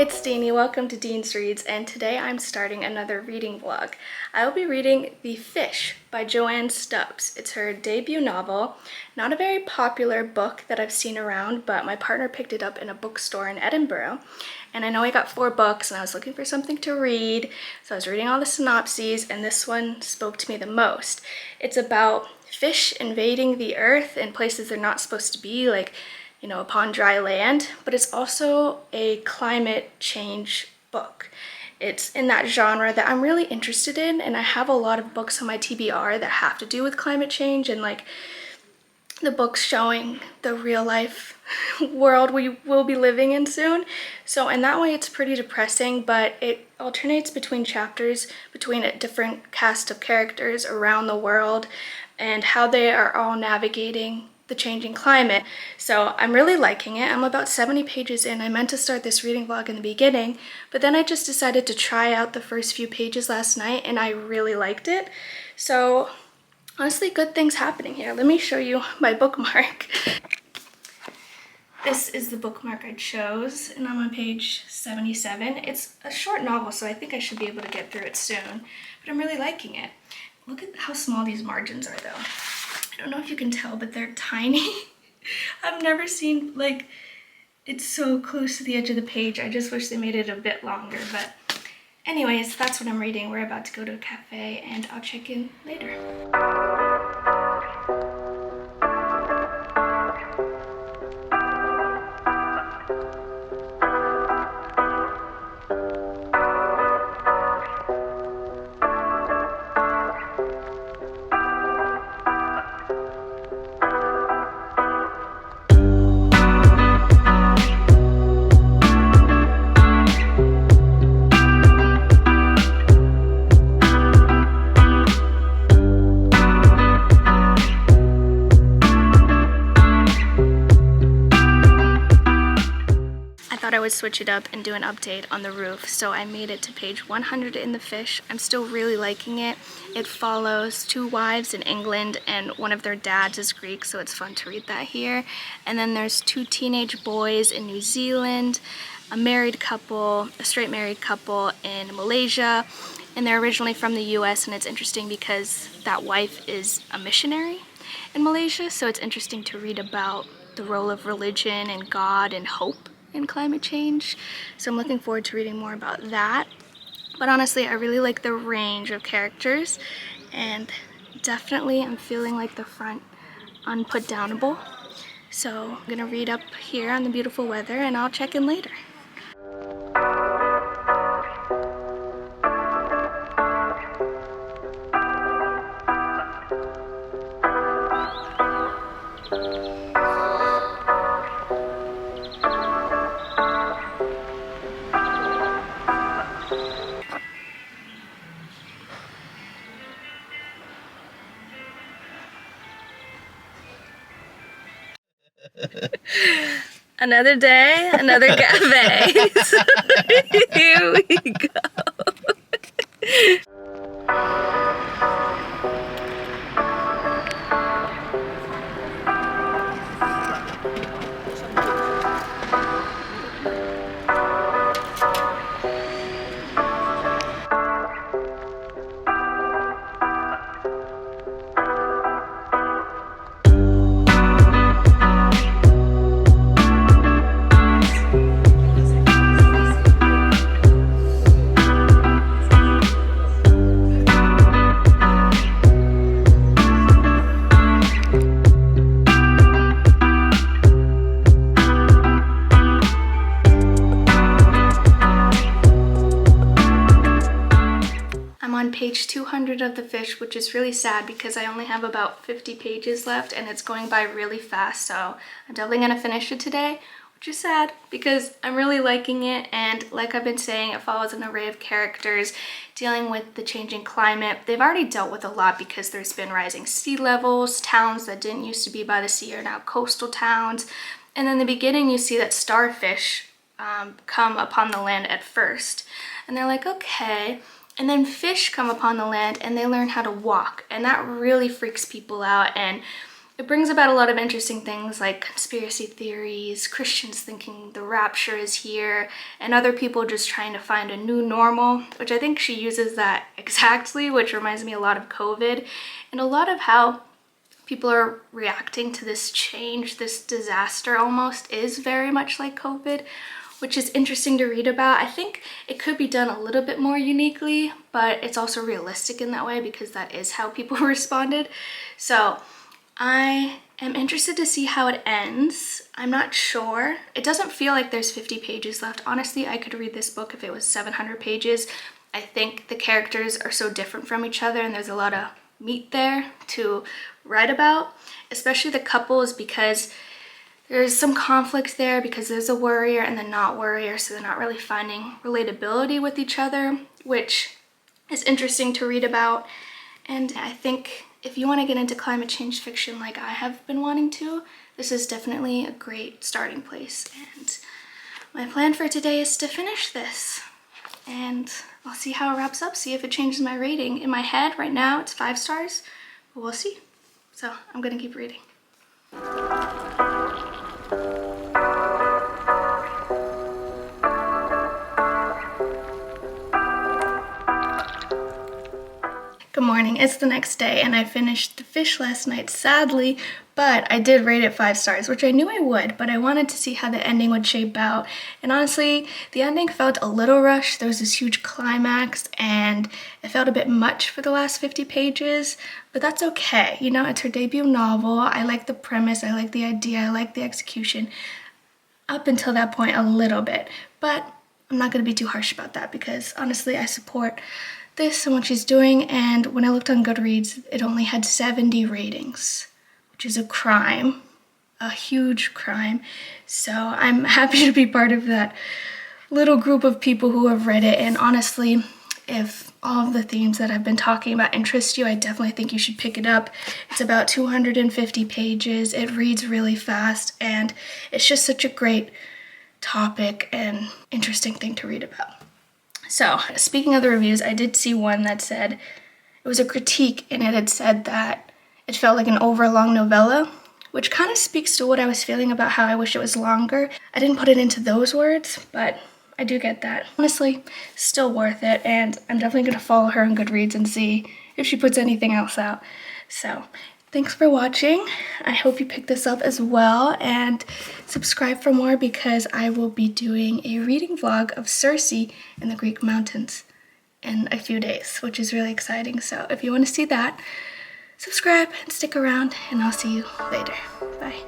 it's Deeney. Welcome to Deenz Reads, and today I'm starting another reading vlog. I will be reading The Fish by Joanne Stubbs. It's her debut novel. Not a very popular book that I've seen around, but my partner picked it up in a bookstore in Edinburgh. And I know I got 4 books and I was looking for something to read, so I was reading all the synopses, and this one spoke to me the most. It's about fish invading the earth in places they're not supposed to be, like upon dry land, but it's also a climate change book. It's in that genre that I'm really interested in, and I have a lot of books on my TBR that have to do with climate change and like the books showing the real life world we will be living in soon. So in that way it's pretty depressing, but it alternates between chapters between a different cast of characters around the world and how they are all navigating the changing climate. So I'm really liking it. I'm about 70 pages in. I meant to start this reading vlog in the beginning, but then I just decided to try out the first few pages last night and I really liked it. So honestly, good things happening here. Let me show you my bookmark. This is the bookmark I chose, and I'm on page 77. It's a short novel, so I think I should be able to get through it soon, but I'm really liking it. Look at how small these margins are though. I don't know if you can tell, but they're tiny. I've never seen, like, it's so close to the edge of the page. I just wish they made it a bit longer, but anyways, that's what I'm reading. We're about to go to a cafe and I'll check in later. I would switch it up and do an update on the roof, so I made it to page 100 in The Fish. I'm still really liking it. It follows 2 wives in England and one of their dads is Greek, so it's fun to read that here. And then there's 2 teenage boys in New Zealand, a married couple, a straight married couple in Malaysia, and they're originally from the US, and it's interesting because that wife is a missionary in Malaysia, so it's interesting to read about the role of religion and God and hope in climate change. So I'm looking forward to reading more about that. But honestly, I really like the range of characters, and definitely I'm feeling like the front unputdownable. So I'm gonna read up here on the beautiful weather and I'll check in later. Another day, another cafe. So here we go. Page 200 of The Fish, which is really sad because I only have about 50 pages left and it's going by really fast, so I'm definitely gonna finish it today, which is sad because I'm really liking it. And like I've been saying, it follows an array of characters dealing with the changing climate. They've already dealt with a lot because there's been rising sea levels, towns that didn't used to be by the sea are now coastal towns, and in the beginning you see that starfish come upon the land at first, and they're like, okay. And then fish come upon the land and they learn how to walk, and that really freaks people out. And it brings about a lot of interesting things like conspiracy theories, Christians thinking the rapture is here, and other people just trying to find a new normal, which I think she uses that exactly, which reminds me a lot of COVID, and a lot of how people are reacting to this change, this disaster almost is very much like COVID, which is interesting to read about. I think it could be done a little bit more uniquely, but it's also realistic in that way because that is how people responded. So I am interested to see how it ends. I'm not sure. It doesn't feel like there's 50 pages left. Honestly, I could read this book if it was 700 pages. I think the characters are so different from each other and there's a lot of meat there to write about, especially the couples, because there's some conflict there because there's a worrier and the not worrier, so they're not really finding relatability with each other, which is interesting to read about. And I think if you want to get into climate change fiction like I have been wanting to, this is definitely a great starting place. And my plan for today is to finish this. And I'll see how it wraps up, see if it changes my rating. In my head right now it's 5 stars, but we'll see. So I'm gonna keep reading. Good morning, it's the next day and I finished The Fish last night, sadly, but I did rate it 5 stars, which I knew I would, but I wanted to see how the ending would shape out. And honestly, the ending felt a little rushed. There was this huge climax and it felt a bit much for the last 50 pages, but that's okay. You know, it's her debut novel. I like the premise, I like the idea, I like the execution. Up until that point, a little bit, but I'm not gonna be too harsh about that because honestly, I support this and what she's doing, and when I looked on Goodreads, it only had 70 ratings, which is a crime, a huge crime. So I'm happy to be part of that little group of people who have read it, and honestly, if all of the themes that I've been talking about interest you, I definitely think you should pick it up. It's about 250 pages, it reads really fast, and it's just such a great topic and interesting thing to read about. So, speaking of the reviews, I did see one that said, it was a critique and it had said that it felt like an overlong novella, which kind of speaks to what I was feeling about how I wish it was longer. I didn't put it into those words, but I do get that. Honestly, still worth it, and I'm definitely going to follow her on Goodreads and see if she puts anything else out. So, thanks for watching. I hope you pick this up as well and subscribe for more because I will be doing a reading vlog of Circe in the Greek mountains in a few days, which is really exciting. So if you want to see that, subscribe and stick around, and I'll see you later. Bye.